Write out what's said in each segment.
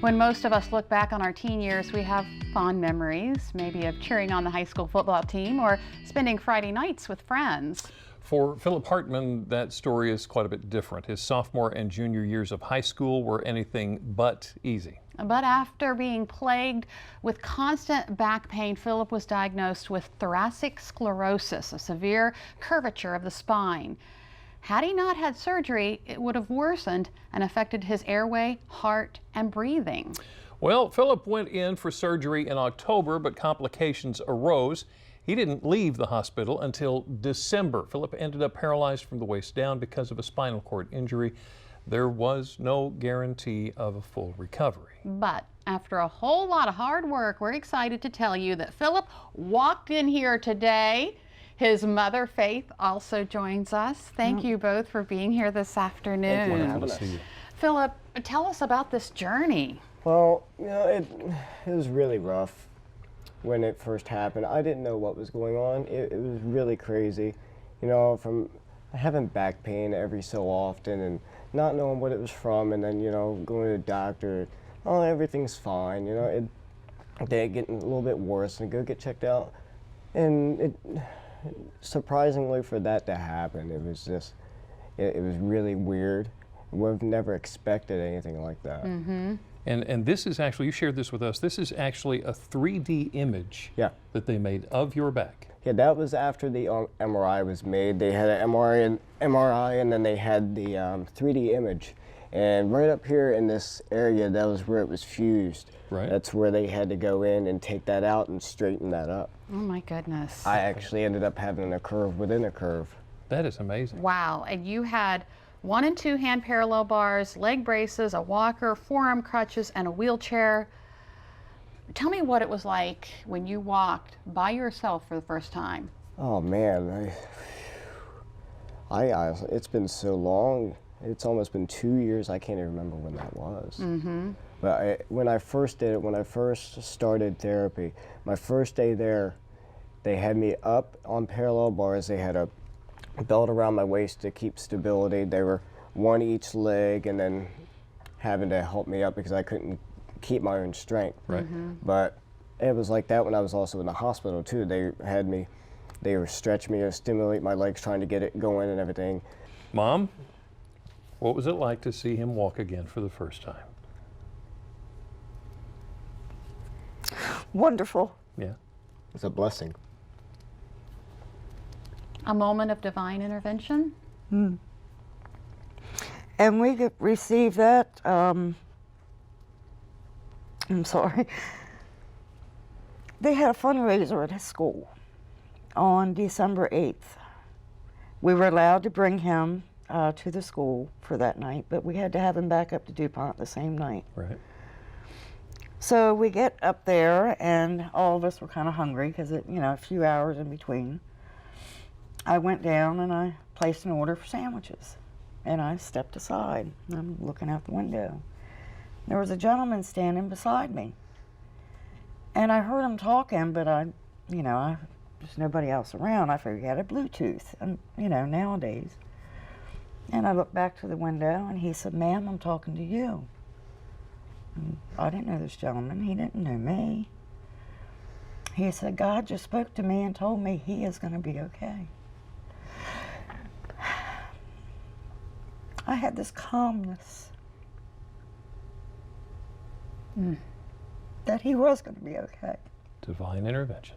When most of us look back on our teen years, we have fond memories, maybe of cheering on the high school football team or spending Friday nights with friends. For Phillip Hartman, that story is quite a bit different. His sophomore and junior years of high school were anything but easy. But after being plagued with constant back pain, Phillip was diagnosed with thoracic sclerosis, a severe curvature of the spine. Had he not had surgery, it would have worsened and affected his airway, heart, and breathing. Well, Phillip went in for surgery in October, but complications arose. He didn't leave the hospital until December. Phillip ended up paralyzed from the waist down because of a spinal cord injury. There was no guarantee of a full recovery. But after a whole lot of hard work, we're excited to tell you that Phillip walked in here today. His mother, Faith, also joins us. Thank you both for being here this afternoon. Wonderful to see you. Phillip, tell us about this journey. Well, it was really rough when it first happened. I didn't know what was going on. It was really crazy. From having back pain every so often and not knowing what it was from, and then, going to the doctor, oh, everything's fine, then getting a little bit worse and go get checked out. And surprisingly for that to happen, it was just, it was really weird. We've never expected anything like that. And this is actually, you shared this with us, this is actually a 3D image that they made of your back. Yeah, that was after the MRI was made. They had an MRI and then they had the 3D image. And right up here in this area, that was where it was fused. Right. That's where they had to go in and take that out and straighten that up. Oh my goodness. I actually ended up having a curve within a curve. That is amazing. Wow, and you had 1 and 2 hand parallel bars, leg braces, a walker, forearm crutches, and a wheelchair. Tell me what it was like when you walked by yourself for the first time. Oh man, it's been so long. It's almost been 2 years. I can't even remember when that was. But when I first did it, when I first started therapy, my first day there, they had me up on parallel bars. They had a belt around my waist to keep stability. They were one each leg, and then having to help me up because I couldn't keep my own strength. Right. But it was like that when I was also in the hospital too. They were stretching me or stimulate my legs, trying to get it going and everything. Mom, what was it like to see him walk again for the first time? Wonderful. Yeah. It's a blessing. A moment of divine intervention? And we could receive that, I'm sorry. They had a fundraiser at his school on December 8th. We were allowed to bring him to the school for that night, but we had to have him back up to DuPont the same night. Right. So we get up there, and all of us were kind of hungry because a few hours in between. I went down and I placed an order for sandwiches, and I stepped aside. I'm looking out the window. There was a gentleman standing beside me, and I heard him talking, but there's nobody else around. I figured he had a Bluetooth, and nowadays. And I looked back to the window, and he said, "Ma'am, I'm talking to you." And I didn't know this gentleman. He didn't know me. He said, "God just spoke to me and told me he is going to be okay." I had this calmness that he was going to be okay. Divine intervention.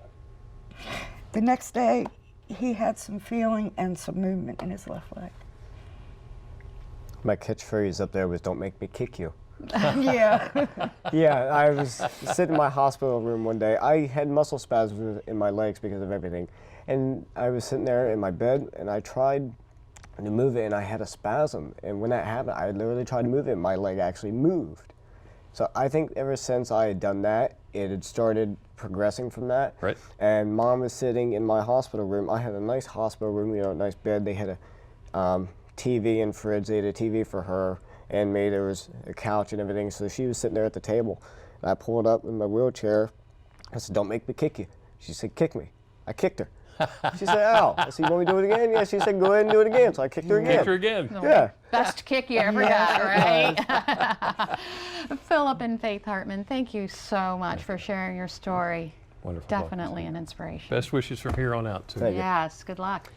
The next day, he had some feeling and some movement in his left leg. My catchphrase up there was, "Don't make me kick you." Yeah. Yeah, I was sitting in my hospital room one day. I had muscle spasms in my legs because of everything. And I was sitting there in my bed, and I tried to move it, and I had a spasm. And when that happened, I literally tried to move it, and my leg actually moved. So I think ever since I had done that, it had started progressing from that. Right. And Mom was sitting in my hospital room. I had a nice hospital room, a nice bed. They had a TV and fridge. They had a TV for her, and there was a couch and everything. So she was sitting there at the table, and I pulled up in my wheelchair. I said, "Don't make me kick you." She said, "Kick me." I kicked her. She said, ow. I said, you want me to do it again? Yeah, she said, go ahead and do it again. So I kicked her again. Kicked her again. Yeah. Best kick you ever got, right? Phillip and Faith Hartman, thank you so much for sharing your story. Wonderful. Definitely an inspiration. Best wishes from here on out, too. Thank you. Yes, good luck.